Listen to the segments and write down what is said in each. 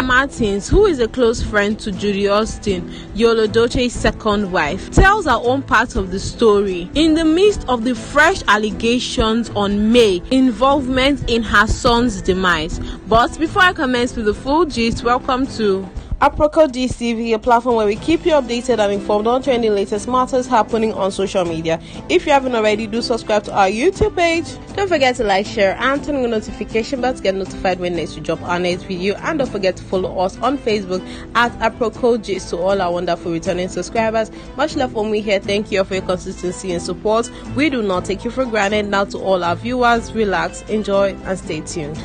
Martins, who is a close friend to Judy Austin, Yul Edochie's second wife, tells her own part of the story in the midst of the fresh allegations on May's involvement in her son's demise. But before I commence with the full gist, welcome to Aproko DCV, a platform where we keep you updated and informed on trending latest matters happening on social media. If you haven't already, do subscribe to our YouTube page. Don't forget to like, share, and turn on the notification bell to get notified when next we drop our next video. And don't forget to follow us on Facebook at Aproko Gist. To all our wonderful returning subscribers, much love from me here. Thank you for your consistency and support. We do not take you for granted. Now to all our viewers, relax, enjoy, and stay tuned.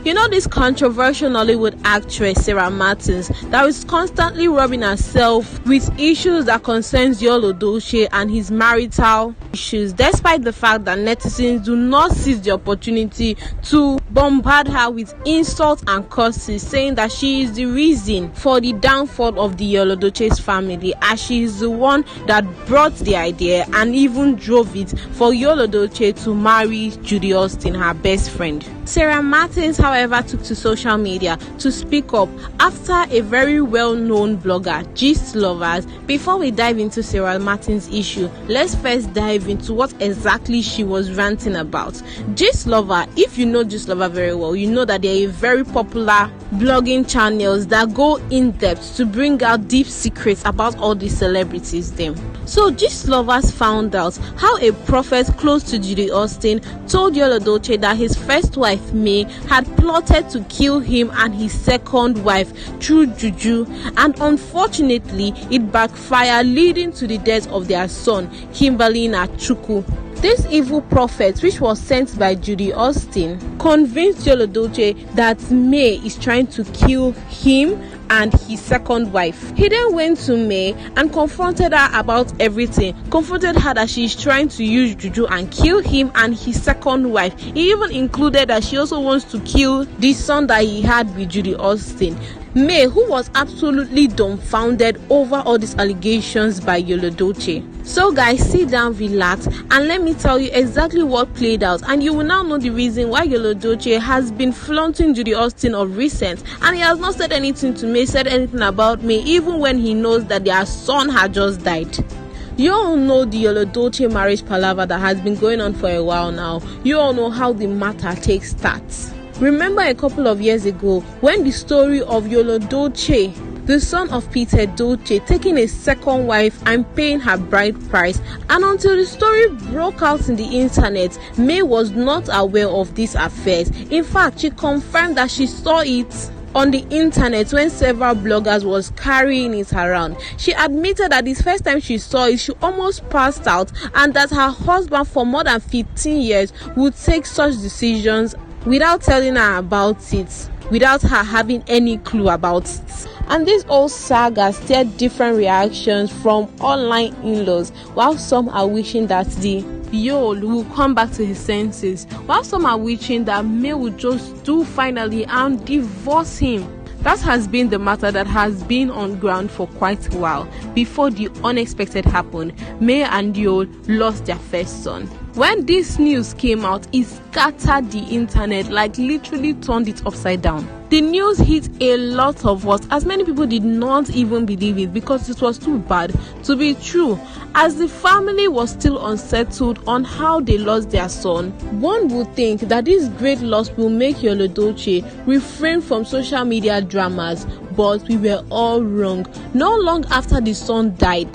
You know this controversial Nollywood actress Sarah Martins that is constantly rubbing herself with issues that concerns Yul Edochie and his marital issues, despite the fact that netizens do not seize the opportunity to bombard her with insults and curses, saying that she is the reason for the downfall of the Yul Edochie's family, as she is the one that brought the idea and even drove it for Yul Edochie to marry Judy Austin, her best friend. Sarah Martins, however, took to social media to speak up after a very well-known blogger, Gistlover. Before we dive into Sarah Martins' issue, let's first dive into what exactly she was ranting about. Gistlover, if you know Gistlover very well, you know that they are a very popular blogging channels that go in depth to bring out deep secrets about all the celebrities them. So Gistlover found out how a prophet close to Judy Austin told Yul Edochie that his first wife May had plotted to kill him and his second wife through juju, and unfortunately it backfired, leading to the death of their son Kimberly Nachuku. This evil prophet, which was sent by Judy Austin, convinced Yul Edochie that May is trying to kill him and his second wife. He then went to May and confronted her about everything, confronted her that she is trying to use juju and kill him and his second wife. He even included that she also wants to kill the son that he had with Judy Austin. May, who was absolutely dumbfounded over all these allegations by Yul Edochie. So guys, sit down, relax, and let me tell you exactly what played out, and you will now know the reason why Yul Edochie has been flaunting Judy Austin of recent, and he has not said anything to me, said anything about me, even when he knows that their son had just died. You all know the Yul Edochie marriage palaver that has been going on for a while now. You all know how the matter takes starts. Remember a couple of years ago when the story of Yul Edochie, the son of Peter Edochie, taking a second wife and paying her bride price, and until the story broke out in the internet, May was not aware of these affairs. In fact, she confirmed that she saw it on the internet when several bloggers was carrying it around. She admitted that this first time she saw it, she almost passed out, and that her husband for more than 15 years would take such decisions without telling her about it, without her having any clue about it. And this whole saga stirred different reactions from online in-laws, while some are wishing that the Yul will come back to his senses, while some are wishing that May will just do finally and divorce him. That has been the matter that has been on ground for quite a while. Before the unexpected happened, May and Yul lost their first son. When this news came out, it scattered the internet, like literally turned it upside down. The news hit a lot of us, as many people did not even believe it because it was too bad to be true. As the family was still unsettled on how they lost their son, one would think that this great loss will make Yul Edochie refrain from social media dramas, but we were all wrong. Not long after the son died,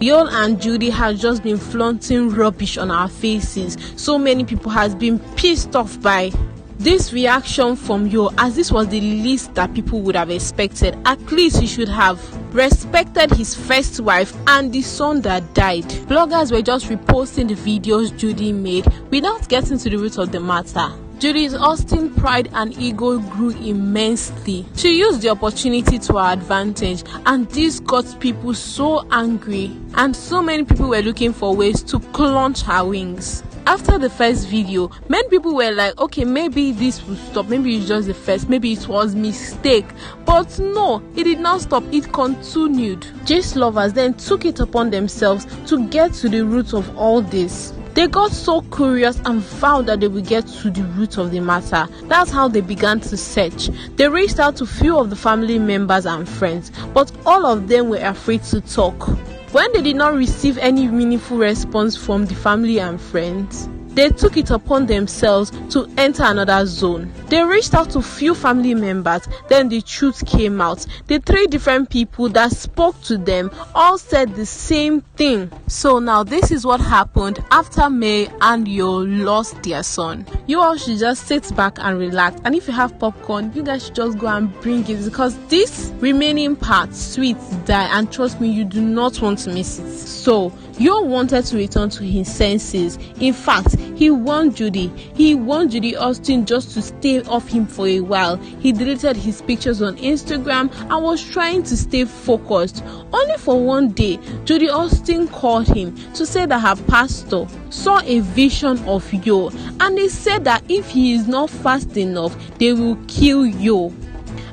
Yul and Judy has just been flaunting rubbish on our faces. So many people has been pissed off by this reaction from Yul, as this was the least that people would have expected. At least he should have respected his first wife and the son that died. Bloggers were just reposting the videos Judy made without getting to the root of the matter. Judy Austin's pride and ego grew immensely. She used the opportunity to her advantage, and this got people so angry, and so many people were looking for ways to clutch her wings. After the first video, many people were like, okay, maybe this will stop, maybe it's just the first, maybe it was mistake. But no, it did not stop, it continued. Gistlovers then took it upon themselves to get to the root of all this. They got so curious and vowed that they would get to the root of the matter. That's how they began to search. They reached out to few of the family members and friends, but all of them were afraid to talk. When they did not receive any meaningful response from the family and friends, they took it upon themselves to enter another zone. They reached out to few family members, then the truth came out. The 3 different people that spoke to them all said the same thing. So now this is what happened after May and Yul lost their son. You all should just sit back and relax, and if you have popcorn, you guys should just go and bring it, because this remaining part, sweet die, and trust me, you do not want to miss it. So Yul wanted to return to his senses. In fact, he warned Judy. He warned Judy Austin just to stay off him for a while. He deleted his pictures on Instagram and was trying to stay focused. Only for one day, Judy Austin called him to say that her pastor saw a vision of Yul, and they said that if he is not fast enough, they will kill Yul.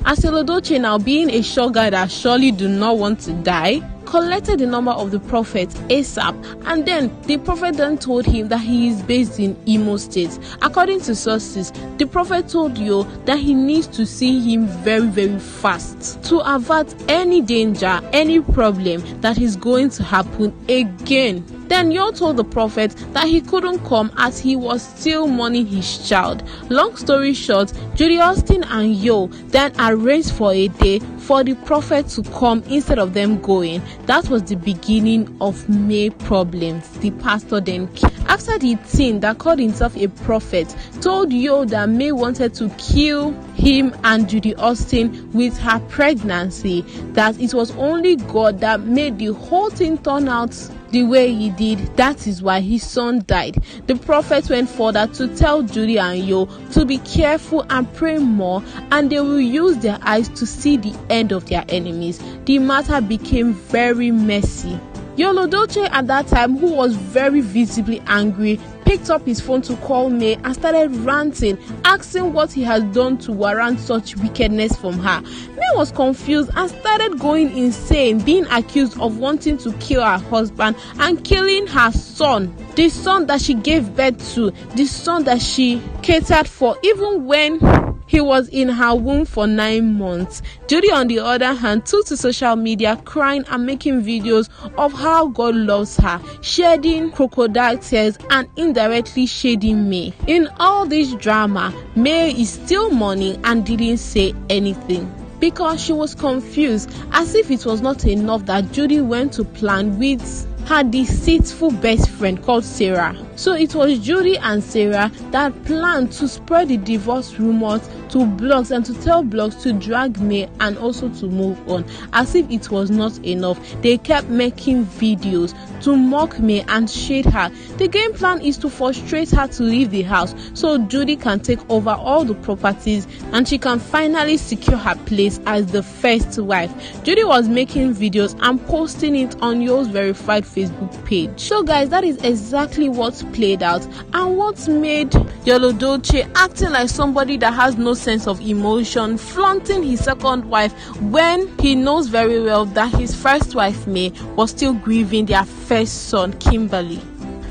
As Yul Edochie, now being a sure guy that surely do not want to die, collected the number of the prophet ASAP, and then the prophet then told him that he is based in Imo State. According to sources, the prophet told Yul that he needs to see him very, very fast to avert any danger, any problem that is going to happen again. Then Yul told the prophet that he couldn't come as he was still mourning his child. Long story short, Judy Austin and Yul then arranged for a day for the prophet to come instead of them going. That was the beginning of May problems. The pastor then came. After the teen that called himself a prophet told Yul that May wanted to kill him and Judy Austin with her pregnancy, that it was only God that made the whole thing turn out the way he did. That is why his son died. The prophet went further to tell Judy and Yul to be careful and pray more, and they will use their eyes to see the end of their enemies. The matter became very messy. Yul Edochie at that time, who was very visibly angry, picked up his phone to call May and started ranting, asking what he has done to warrant such wickedness from her. May was confused and started going insane, being accused of wanting to kill her husband and killing her son, the son that she gave birth to, the son that she catered for even when he was in her womb for 9 months. Judy, on the other hand, took to social media crying and making videos of how God loves her, shedding crocodile tears and indirectly shading May. In all this drama, May is still mourning and didn't say anything, because she was confused, as if it was not enough that Judy went to plan with her deceitful best friend called Sarah. So it was Judy and Sarah that planned to spread the divorce rumors to blogs and to tell blogs to drag May and also to move on. As if it was not enough, they kept making videos to mock May and shade her. The game plan is to frustrate her to leave the house so Judy can take over all the properties and she can finally secure her place as the first wife. Judy was making videos and posting it on Yul's verified Facebook page. So guys, that is exactly what played out and what made Yul Edochie acting like somebody that has no sense of emotion, flaunting his second wife when he knows very well that his first wife May was still grieving their first son Kimberly.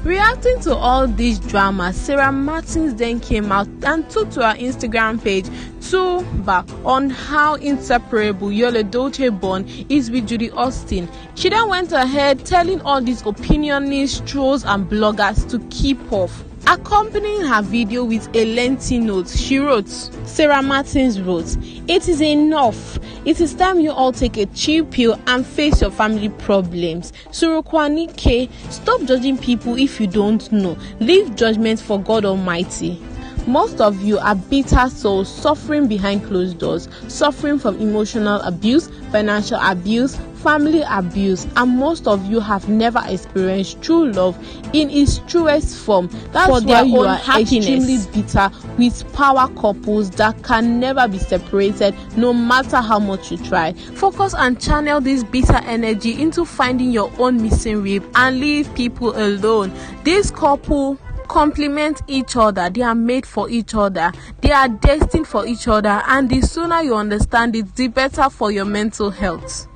Reacting to all this drama, Sarah Martins then came out and took to her Instagram page to back on how inseparable Yul Edochie bond is with Judy Austin. She then went ahead telling all these opinionists, trolls and bloggers to keep off. Accompanying her video with a lengthy note, she wrote, Sarah Martins wrote, "It is enough. It is time you all take a chill pill and face your family problems. Surukwanike, stop judging people if you don't know. Leave judgment for God Almighty. Most of you are bitter souls suffering behind closed doors, suffering from emotional abuse, financial abuse, family abuse, and most of you have never experienced true love in its truest form. That's why you are extremely bitter with power couples that can never be separated no matter how much you try. Focus and channel this bitter energy into finding your own missing rib and leave people alone. This couple complement each other. They are made for each other. They are destined for each other, and the sooner you understand it, the better for your mental health."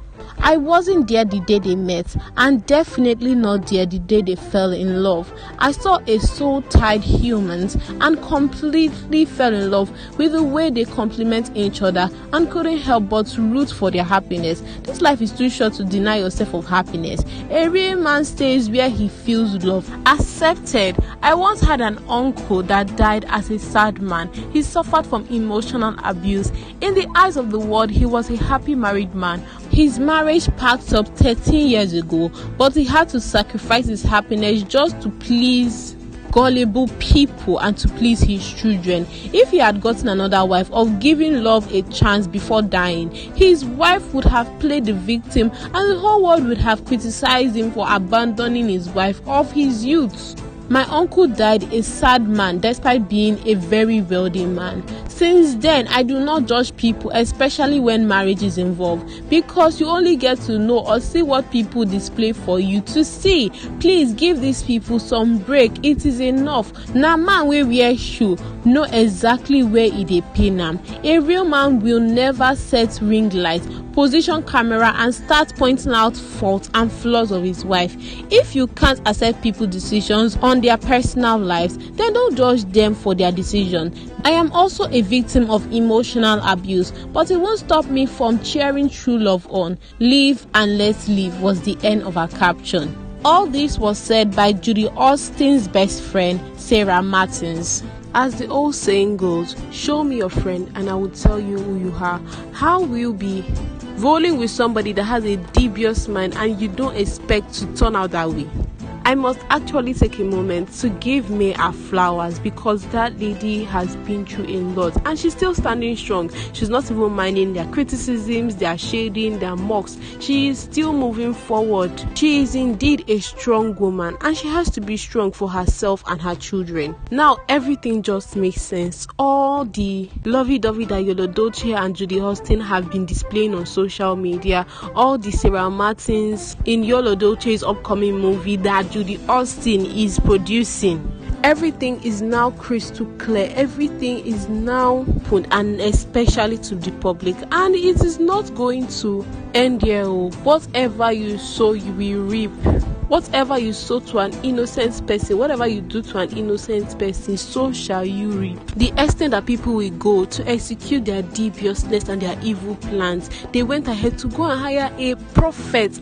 I wasn't there the day they met, and definitely not there the day they fell in love. I saw a soul-tied humans and completely fell in love with the way they complement each other and couldn't help but root for their happiness. This life is too short to deny yourself of happiness. A real man stays where he feels love. Accepted. I once had an uncle that died as a sad man. He suffered from emotional abuse. In the eyes of the world, he was a happy married man. His marriage packed up 13 years ago, but he had to sacrifice his happiness just to please gullible people and to please his children. If he had gotten another wife or given love a chance before dying, his wife would have played the victim and the whole world would have criticized him for abandoning his wife of his youth. My uncle died a sad man despite being a very wealthy man. Since then, I do not judge people, especially when marriage is involved, because you only get to know or see what people display for you to see. Please give these people some break. It is enough. Now man wey wear shoe know exactly where e dey pain am. A real man will never set ring light, position camera and start pointing out faults and flaws of his wife. If you can't accept people's decisions on their personal lives, then don't judge them for their decision. I am also a victim of emotional abuse, but it won't stop me from cheering true love on. Live and let live was the end of our caption. All this was said by Judy Austin's best friend, Sarah Martins. As the old saying goes, show me your friend and I will tell you who you are. How will you be rolling with somebody that has a dubious mind and you don't expect to turn out that way? I must actually take a moment to give May her flowers, because that lady has been through a lot and she's still standing strong. She's not even minding their criticisms, their shading, their mocks. She is still moving forward. She is indeed a strong woman and she has to be strong for herself and her children. Now everything just makes sense. All the lovey-dovey that Yul Edochie and Judy Austin have been displaying on social media, all the Sarah Martins in Yul Edochie's upcoming movie that Judy Austin is producing, everything is now crystal clear. Everything is now put, and especially to the public, and it is not going to end here. Whatever you sow, you will reap. Whatever you sow to an innocent person, whatever you do to an innocent person, so shall you reap. The extent that people will go to execute their deviousness and their evil plans, they went ahead to go and hire a prophet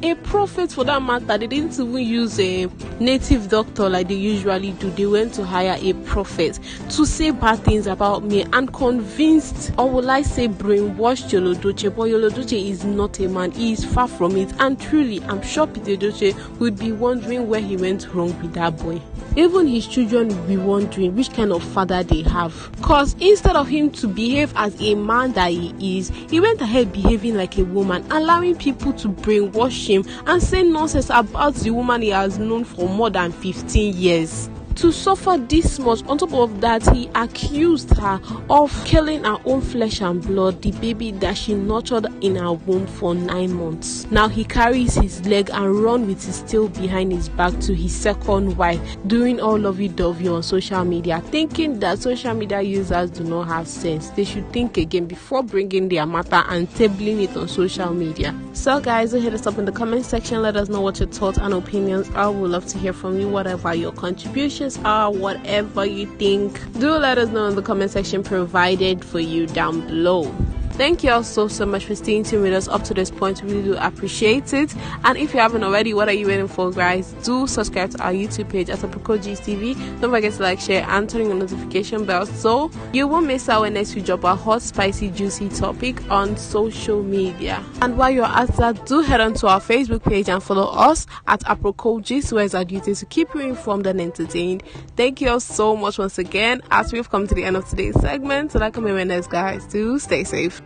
for that matter. They didn't even use a native doctor like they usually do. They went to hire a prophet to say bad things about me and convinced, or will I say brainwashed, Yul Edochie. But Yul Edochie is not a man. He is far from it. And truly, I'm sure Peter Edochie would be wondering where he went wrong with that boy. Even his children will be wondering which kind of father they have, because instead of him to behave as a man that he is, he went ahead behaving like a woman, allowing people to brainwash him and say nonsense about the woman he has known for more than 15 years. To suffer this much, on top of that, he accused her of killing her own flesh and blood, the baby that she nurtured in her womb for 9 months. Now he carries his leg and run with his tail behind his back to his second wife, doing all lovey-dovey on social media, thinking that social media users do not have sense. They should think again before bringing their matter and tabling it on social media. So guys, do hit us up in the comment section. Let us know what your thoughts and opinions are. We would love to hear from you, whatever your contributions are, whatever you think. Do let us know in the comment section provided for you down below. Thank you all so much for staying tuned with us up to this point. We really do appreciate it. And if you haven't already, what are you waiting for, guys? Do subscribe to our YouTube page at Aproko TV. Don't forget to like, share, and turn on the notification bell so you won't miss out when next we drop a hot, spicy, juicy topic on social media. And while you're at that, do head on to our Facebook page and follow us at Aproko, where it's our duty to keep you informed and entertained. Thank you all so much once again, as we've come to the end of today's segment. So like and next, guys, do stay safe.